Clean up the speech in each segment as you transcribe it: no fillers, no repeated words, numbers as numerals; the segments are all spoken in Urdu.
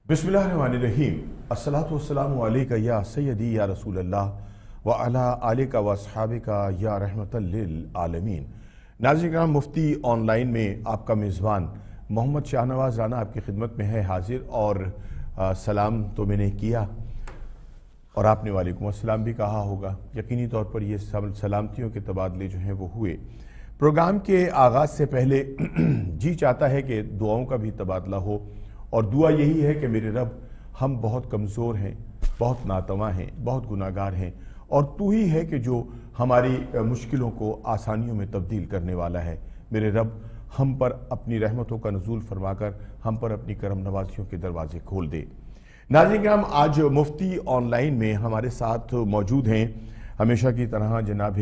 بسم اللہ الرحمن الرحیم۔ الصلاۃ والسلام علیک یا سیدی یا رسول اللہ وعلی آلک و اصحابک یا رحمت للعالمین۔ ناظرین کرام، مفتی آن لائن میں آپ کا میزبان محمد شاہ نواز رانا آپ کی خدمت میں ہے حاضر، اور سلام تو میں نے کیا اور آپ نے وعلیکم السلام بھی کہا ہوگا۔ یقینی طور پر یہ سلامتیوں کے تبادلے جو ہیں وہ ہوئے۔ پروگرام کے آغاز سے پہلے جی چاہتا ہے کہ دعاؤں کا بھی تبادلہ ہو، اور دعا یہی ہے کہ میرے رب، ہم بہت کمزور ہیں، بہت ناتواں ہیں، بہت گناہگار ہیں، اور تو ہی ہے کہ جو ہماری مشکلوں کو آسانیوں میں تبدیل کرنے والا ہے۔ میرے رب، ہم پر اپنی رحمتوں کا نزول فرما کر ہم پر اپنی کرم نوازیوں کے دروازے کھول دے۔ ناظرین کرام، آج مفتی آن لائن میں ہمارے ساتھ موجود ہیں ہمیشہ کی طرح جناب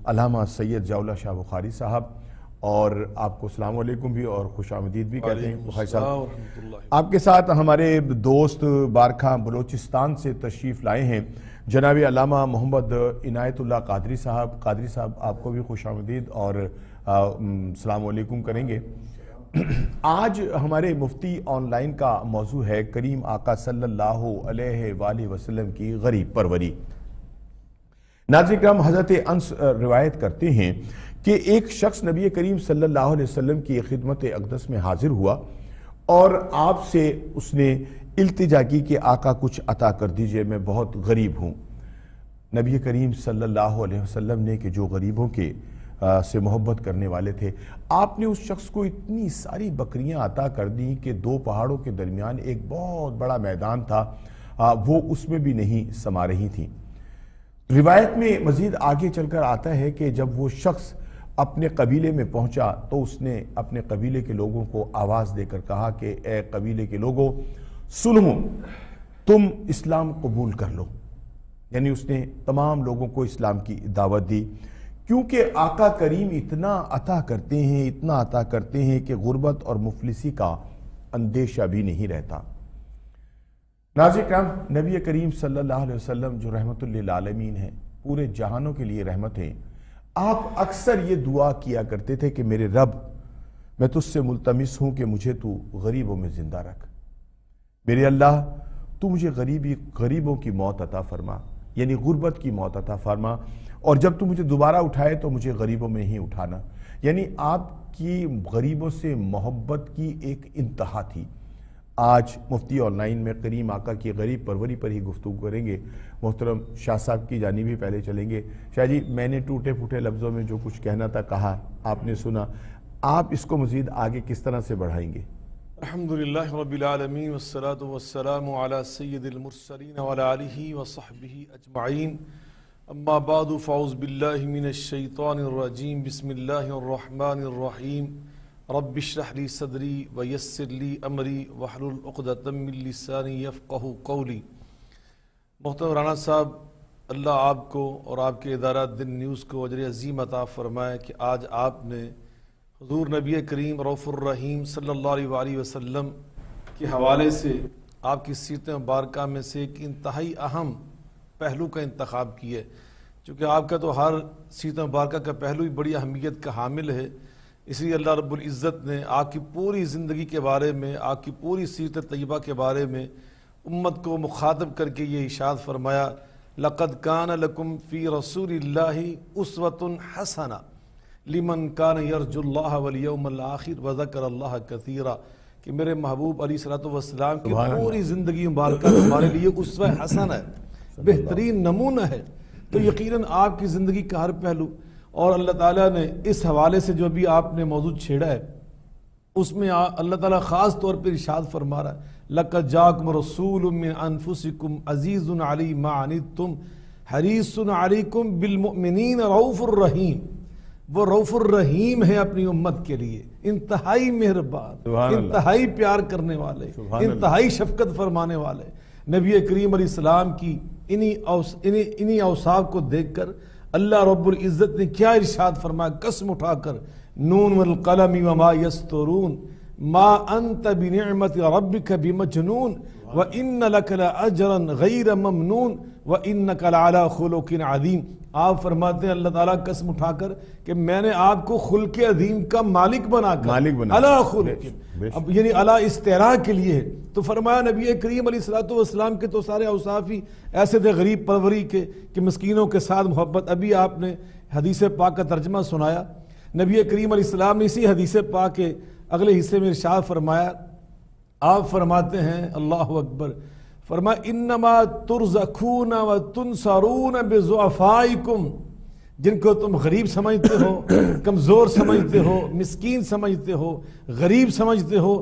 علامہ سید ضیاء اللہ شاہ بخاری صاحب، اور آپ کو السلام علیکم بھی اور خوش آمدید بھی کہتے ہیں بخاری صاحب۔ آپ کے ساتھ ہمارے دوست بارکھا بلوچستان سے تشریف لائے ہیں جناب علامہ محمد عنایت اللہ قادری صاحب۔ قادری صاحب، آپ کو بھی خوش آمدید اور السلام علیکم کریں گے۔ آج ہمارے مفتی آن لائن کا موضوع ہے کریم آقا صلی اللہ علیہ وآلہ وسلم کی غریب پروری۔ ناظرین کرام، حضرت انس روایت کرتے ہیں کہ ایک شخص نبی کریم صلی اللہ علیہ وسلم کی خدمت اقدس میں حاضر ہوا اور آپ سے اس نے التجا کی کہ آقا کچھ عطا کر دیجئے، میں بہت غریب ہوں۔ نبی کریم صلی اللہ علیہ وسلم نے کہ جو غریبوں کے سے محبت کرنے والے تھے، آپ نے اس شخص کو اتنی ساری بکریاں عطا کر دیں کہ دو پہاڑوں کے درمیان ایک بہت بڑا میدان تھا، وہ اس میں بھی نہیں سما رہی تھیں۔ روایت میں مزید آگے چل کر آتا ہے کہ جب وہ شخص اپنے قبیلے میں پہنچا تو اس نے اپنے قبیلے کے لوگوں کو آواز دے کر کہا کہ اے قبیلے کے لوگوں، سنو، تم اسلام قبول کر لو۔ یعنی اس نے تمام لوگوں کو اسلام کی دعوت دی، کیونکہ آقا کریم اتنا عطا کرتے ہیں، اتنا عطا کرتے ہیں کہ غربت اور مفلسی کا اندیشہ بھی نہیں رہتا۔ ناظرین کرام، نبی کریم صلی اللہ علیہ وسلم جو رحمت للعالمین ہیں، پورے جہانوں کے لیے رحمت ہیں، آپ اکثر یہ دعا کیا کرتے تھے کہ میرے رب، میں تجھ سے ملتمس ہوں کہ مجھے تو غریبوں میں زندہ رکھ۔ میرے اللہ، تو مجھے غریبوں کی موت عطا فرما، یعنی غربت کی موت عطا فرما، اور جب تو مجھے دوبارہ اٹھائے تو مجھے غریبوں میں ہی اٹھانا۔ یعنی آپ کی غریبوں سے محبت کی ایک انتہا تھی۔ آج مفتی آن لائن میں کریم آقا کی غریب پروری پر ہی گفتگو کریں گے۔ محترم شاہ صاحب کی جانب بھی پہلے چلیں گے۔ شاہ جی، میں نے ٹوٹے پھوٹے لفظوں میں جو کچھ کہنا تھا کہا، آپ نے سنا، آپ اس کو مزید آگے کس طرح سے بڑھائیں گے؟ الحمدللہ رب العالمین والصلاة والسلام علی سید المرسلین وعلی آلہ وصحبہ اجمعین، اما بعد فاعوذ باللہ من الشیطان الرجیم، بسم اللہ الرحمن الرحیم، رب اشرح لی صدری ویسر لی امری واحلل عقدۃ من لسانی یفقہوا قولی۔ محترم رانا صاحب، اللہ آپ کو اور آپ کے ادارہ دن نیوز کو اجر عظیم عطا فرمائے کہ آج آپ نے حضور نبی کریم رؤوف الرحیم صلی اللہ علیہ وآلہ وسلم کے حوالے سے آپ کی سیرت مبارکہ میں سے ایک انتہائی اہم پہلو کا انتخاب کیا ہے، چونکہ آپ کا تو ہر سیرت مبارکہ کا پہلو ہی بڑی اہمیت کا حامل ہے، اس لیے اللہ رب العزت نے آپ کی پوری زندگی کے بارے میں، آپ کی پوری سیرت طیبہ کے بارے میں امت کو مخاطب کر کے یہ ارشاد فرمایا، لَقَدْ كَانَ لَكُمْ فِي رَسُولِ اللَّهِ أُسْوَةٌ حَسَنَةٌ لِمَنْ كَانَ يَرْجُو اللَّهَ وَالْيَوْمَ الْآخِرَ وَذَكَرَ اللَّهَ كَثِيرًا، کہ میرے محبوب علیہ الصلوۃ کی پوری زندگی مبارکہ ہمارے لیے اسوہ حسن ہے، بہترین نمونہ ہے۔ تو یقیناً آپ کی زندگی کا ہر پہلو، اور اللہ تعالیٰ نے اس حوالے سے جو بھی آپ نے موضوع چھیڑا ہے اس میں اللہ تعالیٰ خاص طور پر ارشاد فرما رہا ہے، لَقَدْ جَاءَكُمْ رَسُولٌ مِّنْ أَنفُسِكُمْ عَزِيزٌ عَلَيْهِ مَا عَنِتُّمْ حَرِيصٌ عَلَيْكُمْ بِالْمُؤْمِنِينَ رَؤُوفٌ الرَّحِيمٌ۔ وہ رؤوف الرحیم ہے اپنی امت کے لیے، انتہائی مہربان، انتہائی پیار کرنے والے، انتہائی شفقت فرمانے والے۔ نبی کریم علیہ السلام کی انہی اوصاف کو دیکھ کر اللہ رب العزت نے کیا ارشاد فرمایا، قسم اٹھا کر، نون والقلم وما یسطرون ما انت بنعمت ربک بمجنون وان لک لاجرا غیر ممنون وانک لعلی خلق عظیم۔ آپ فرماتے ہیں اللہ تعالیٰ قسم اٹھا کر کہ میں نے آپ کو خلق عظیم کا مالک بنا کر علی خلق، اب یعنی علی استعراء کے لیے ہے۔ تو فرمایا نبی کریم علیہ الصلوۃ والسلام کے تو سارے اوصاف ہی ایسے تھے غریب پروری کے کہ مسکینوں کے ساتھ محبت۔ ابھی آپ نے حدیث پاک کا ترجمہ سنایا، نبی کریم علیہ السلام نے اسی حدیث پاک کے اگلے حصے میں ارشاد فرمایا، آپ فرماتے ہیں اللہ اکبر، فرمایا انما ترزقون وتنصرون بضعفائکم، جن کو تم غریب سمجھتے ہو، کمزور سمجھتے ہو، مسکین سمجھتے ہو، غریب سمجھتے ہو،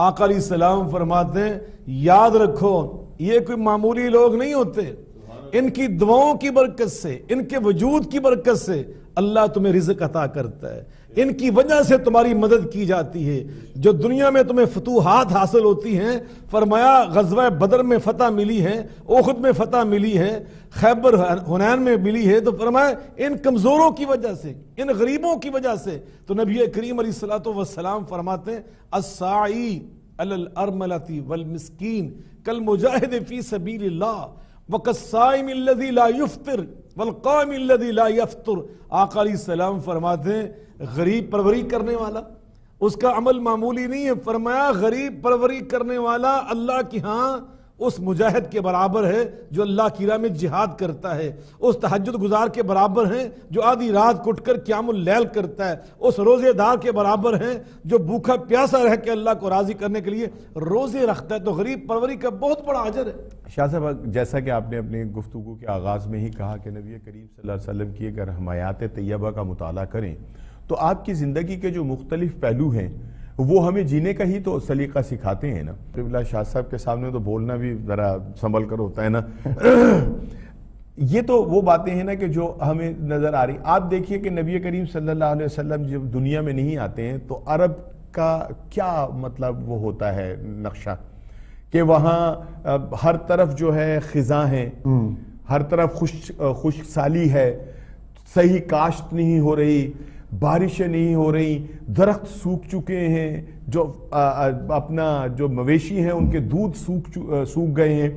آقا علیہ السلام فرماتے ہیں یاد رکھو یہ کوئی معمولی لوگ نہیں ہوتے، ان کی دعاؤں کی برکت سے، ان کے وجود کی برکت سے اللہ تمہیں رزق عطا کرتا ہے، ان کی وجہ سے تمہاری مدد کی جاتی ہے۔ جو دنیا میں تمہیں فتوحات حاصل ہوتی ہیں، فرمایا غزوہ بدر میں فتح ملی ہے، احد میں فتح ملی ہے، خیبر حنین میں ملی ہے، تو فرمایا ان کمزوروں کی وجہ سے، ان غریبوں کی وجہ سے۔ تو نبی کریم علیہ الصلوۃ والسلام فرماتے ہیں الساعی علی الارملۃ والمسکین کالمجاہد فی سبیل اللہ وَكَالصَّائِمِ الَّذِي لَا يُفْطِرُ وَالْقَائِمِ الَّذِي لَا يَفْطُرُ۔ آقا علیہ السلام فرماتے ہیں غریب پروری کرنے والا اس کا عمل معمولی نہیں ہے، فرمایا غریب پروری کرنے والا اللہ کی ہاں اس مجاہد کے برابر ہے جو اللہ کی راہ میں جہاد کرتا ہے، اس تہجد گزار کے برابر ہیں جو آدھی رات کٹ کر قیام اللیل کرتا ہے، اس روزے دار کے برابر ہیں جو بھوکا پیاسا رہ کے اللہ کو راضی کرنے کے لیے روزے رکھتا ہے۔ تو غریب پروری کا بہت بڑا اجر ہے۔ شاہ صاحب، جیسا کہ آپ نے اپنی گفتگو کے آغاز میں ہی کہا کہ نبی کریم صلی اللہ علیہ وسلم کی اگر ہم حیات طیبہ کا مطالعہ کریں تو آپ کی زندگی کے جو مختلف پہلو ہیں وہ ہمیں جینے کا ہی تو سلیقہ سکھاتے ہیں نا۔ قبلہ شاہ صاحب کے سامنے تو بولنا بھی ذرا سنبھل کر ہوتا ہے نا۔ یہ تو وہ باتیں ہیں نا کہ جو ہمیں نظر آ رہی۔ آپ دیکھیے کہ نبی کریم صلی اللہ علیہ وسلم جب دنیا میں نہیں آتے ہیں تو عرب کا کیا مطلب وہ ہوتا ہے نقشہ کہ وہاں ہر طرف جو ہے خزاں ہیں، ہر طرف خشک سالی ہے، صحیح کاشت نہیں ہو رہی، بارشیں نہیں ہو رہی، درخت سوکھ چکے ہیں، جو اپنا جو مویشی ہیں ان کے دودھ سوکھ گئے ہیں۔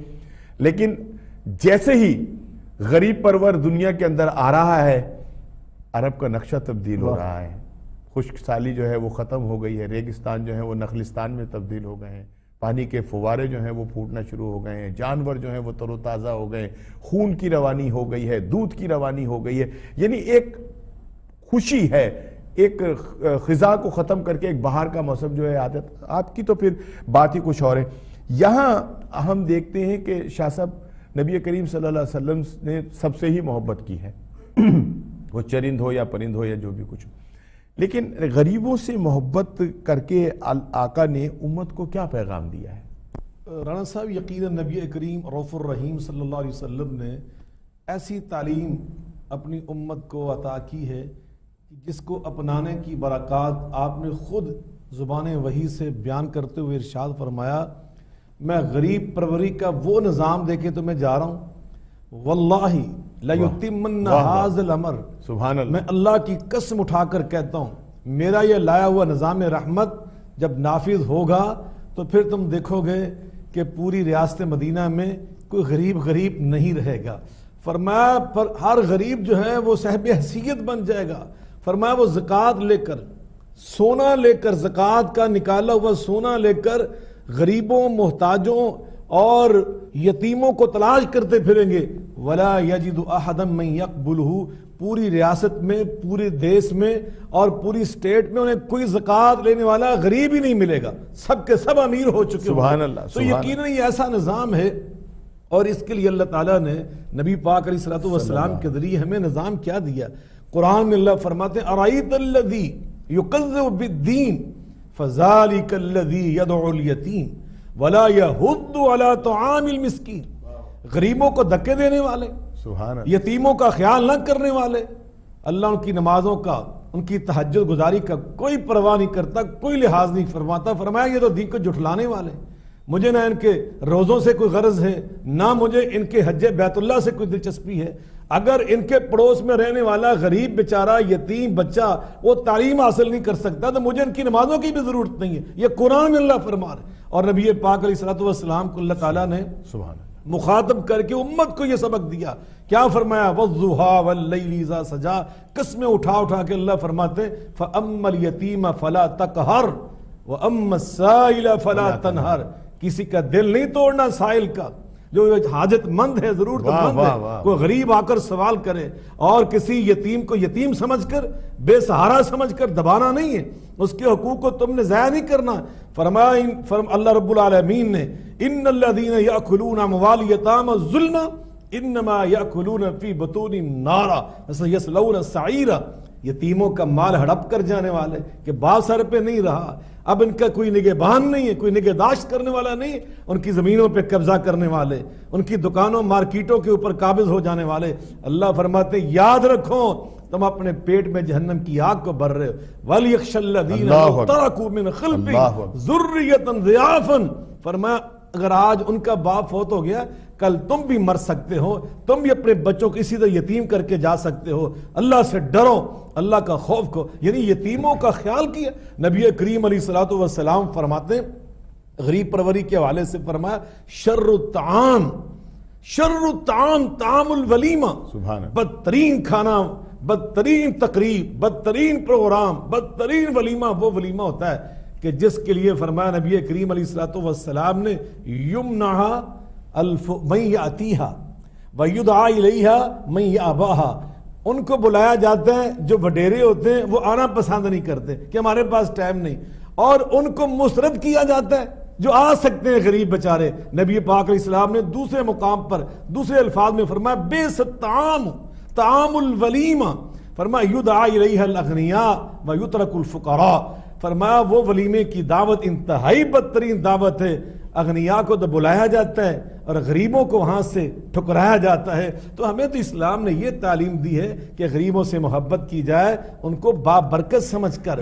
لیکن جیسے ہی غریب پرور دنیا کے اندر آ رہا ہے عرب کا نقشہ تبدیل ہو رہا ہے، خشک سالی جو ہے وہ ختم ہو گئی ہے، ریگستان جو ہے وہ نخلستان میں تبدیل ہو گئے ہیں، پانی کے فوارے جو ہیں وہ پھوٹنا شروع ہو گئے ہیں، جانور جو ہیں وہ تر و تازہ ہو گئے ہیں، خون کی روانی ہو گئی ہے، دودھ کی روانی ہو گئی ہے۔ یعنی ایک خوشی ہے، ایک خزاں کو ختم کر کے ایک بہار کا موسم جو ہے عادت۔ آپ کی تو پھر بات ہی کچھ اور ہے۔ یہاں ہم دیکھتے ہیں کہ شاہ صاحب نبی کریم صلی اللہ علیہ وسلم نے سب سے ہی محبت کی ہے، وہ چرند ہو یا پرند ہو یا جو بھی کچھ، لیکن غریبوں سے محبت کر کے آقا نے امت کو کیا پیغام دیا ہے؟ رانا صاحب یقیناً نبی کریم رؤوف الرحیم صلی اللہ علیہ وسلم نے ایسی تعلیم اپنی امت کو عطا کی ہے جس کو اپنانے کی برکات آپ نے خود زبان وحی سے بیان کرتے ہوئے ارشاد فرمایا، میں غریب پروری کا وہ نظام دے کے تو میں جا رہا ہوں، واللہ لَيُتِمَّنَّ هَذَا الْأَمْرَ، سبحان اللہ، میں اللہ کی قسم اٹھا کر کہتا ہوں میرا یہ لایا ہوا نظام رحمت جب نافذ ہوگا تو پھر تم دیکھو گے کہ پوری ریاست مدینہ میں کوئی غریب نہیں رہے گا۔ فرمایا پر ہر غریب جو ہے وہ صاحب حیثیت بن جائے گا۔ فرمایا وہ زکوٰۃ لے کر، سونا لے کر، زکوٰۃ کا نکالا ہوا سونا لے کر غریبوں، محتاجوں اور یتیموں کو تلاش کرتے پھریں گے۔ وَلَا يَجِدُ أَحَدًا مَّن يَقْبُلُهُ، پوری ریاست میں، پورے دیس میں اور پوری سٹیٹ میں انہیں کوئی زکوٰۃ لینے والا غریب ہی نہیں ملے گا، سب کے سب امیر ہو چکے ہیں۔ سبحان اللہ۔ تو یقیناً یہ ایسا نظام ہے، اور اس کے لیے اللہ تعالیٰ نے نبی پاک علیہ الصلوۃ والسلام کے ذریعے ہمیں نظام کیا دیا۔ قرآن میں اللہ فرماتے ہیں اَرَأَيْتَ الَّذِي يُكَذِّبُ بِالدِّينِ فَذَلِكَ الَّذِي يَدْعُو الْيَتِيمَ وَلَا يَحُضُّ عَلَى طَعَامِ الْمِسْكِينِ، غریبوں کو دھکے دینے والے، سبحان اللہ، یتیموں کا خیال نہ کرنے والے، اللہ ان کی نمازوں کا، ان کی تہجد گزاری کا کوئی پرواہ نہیں کرتا، کوئی لحاظ نہیں فرماتا۔ فرمایا یہ تو دین کو جھٹلانے والے، مجھے نہ ان کے روزوں سے کوئی غرض ہے، نہ مجھے ان کے حج بیت اللہ سے کوئی دلچسپی ہے۔ اگر ان کے پڑوس میں رہنے والا غریب بیچارہ یتیم بچہ وہ تعلیم حاصل نہیں کر سکتا تو مجھے ان کی نمازوں کی بھی ضرورت نہیں ہے۔ یہ قرآن میں اللہ فرما رہا ہے، اور نبی پاک علیہ الصلوۃ والسلام کو اللہ تعالیٰ نے سبحان اللہ مخاطب کر کے امت کو یہ سبق دیا. کیا فرمایا؟ وَالضُّحَىٰ وَاللَّيْلِ إِذَا سَجَىٰ. قسمیں اٹھا کے اللہ فرماتے فَأَمَّا الْيَتِيمَ فَلَا تَقْهَرْ وَأَمَّا السَّائِلَ فَلَا تَنْهَرْ. کسی کا دل نہیں توڑنا سائل کا، جو حاجت مند ہے، ضرورت مند ہے، کوئی غریب آ کر سوال کرے، اور کسی یتیم کو یتیم سمجھ کر، بے سہارا سمجھ کر دبانا نہیں ہے، اس کے حقوق کو تم نے ضائع نہیں کرنا. فرمایا اللہ رب العالمین نے ان الذین یاکلون اموال الیتامی ظلما انما یاکلون فی بطونہم نارا وسیصلون سعیرا. یتیموں کا مال ہڑپ کر جانے والے کہ باپ سر پہ نہیں رہا، اب ان کا کوئی نگہبان نہیں ہے، کوئی نگہداشت کرنے والا نہیں، ان کی زمینوں پہ قبضہ کرنے والے، ان کی دکانوں مارکیٹوں کے اوپر قابض ہو جانے والے. اللہ فرماتے یاد رکھو تم اپنے پیٹ میں جہنم کی آگ کو بھر رہے ہو. وَلْيَخْشَ الَّذِينَ لَوْ تَرَكُوا مِنْ خَلْفِهِمْ ذُرِّيَّةً ضِعَافًا. فرمایا اگر آج ان کا باپ فوت ہو گیا، کل تم بھی مر سکتے ہو، تم بھی اپنے بچوں کو اسی طرح یتیم کر کے جا سکتے ہو. اللہ سے ڈرو، اللہ کا خوف کو، یعنی یتیموں کا خیال کیا. نبی کریم علیہ الصلوۃ والسلام فرماتے غریب پروری کے حوالے سے فرمایا شر الطعام طعام الولیمہ. بدترین کھانا، بدترین تقریب، بدترین پروگرام، بدترین ولیمہ وہ ولیمہ ہوتا ہے کہ جس کے لیے فرمایا نبی کریم علیہ الصلوۃ والسلام نے یمنعھا من یاتیھا ویدعا الیھا من یاباھا. ان کو بلایا جاتا ہے جو وڈیرے ہوتے ہیں، وہ آنا پسند نہیں کرتے کہ ہمارے پاس ٹائم نہیں، اور ان کو مسرت کیا جاتا ہے جو آ سکتے ہیں غریب بیچارے. نبی پاک علیہ السلام نے دوسرے مقام پر دوسرے الفاظ میں فرمایا بئس الطعام طعام الولیمہ. فرمایا یدعا الیھا الاغنیاء ویترک الفقراء. فرمایا وہ ولیمے کی دعوت انتہائی بدترین دعوت ہے. اغنیاء کو تو بلایا جاتا ہے اور غریبوں کو وہاں سے ٹھکرایا جاتا ہے. تو ہمیں تو اسلام نے یہ تعلیم دی ہے کہ غریبوں سے محبت کی جائے، ان کو بابرکت سمجھ کر.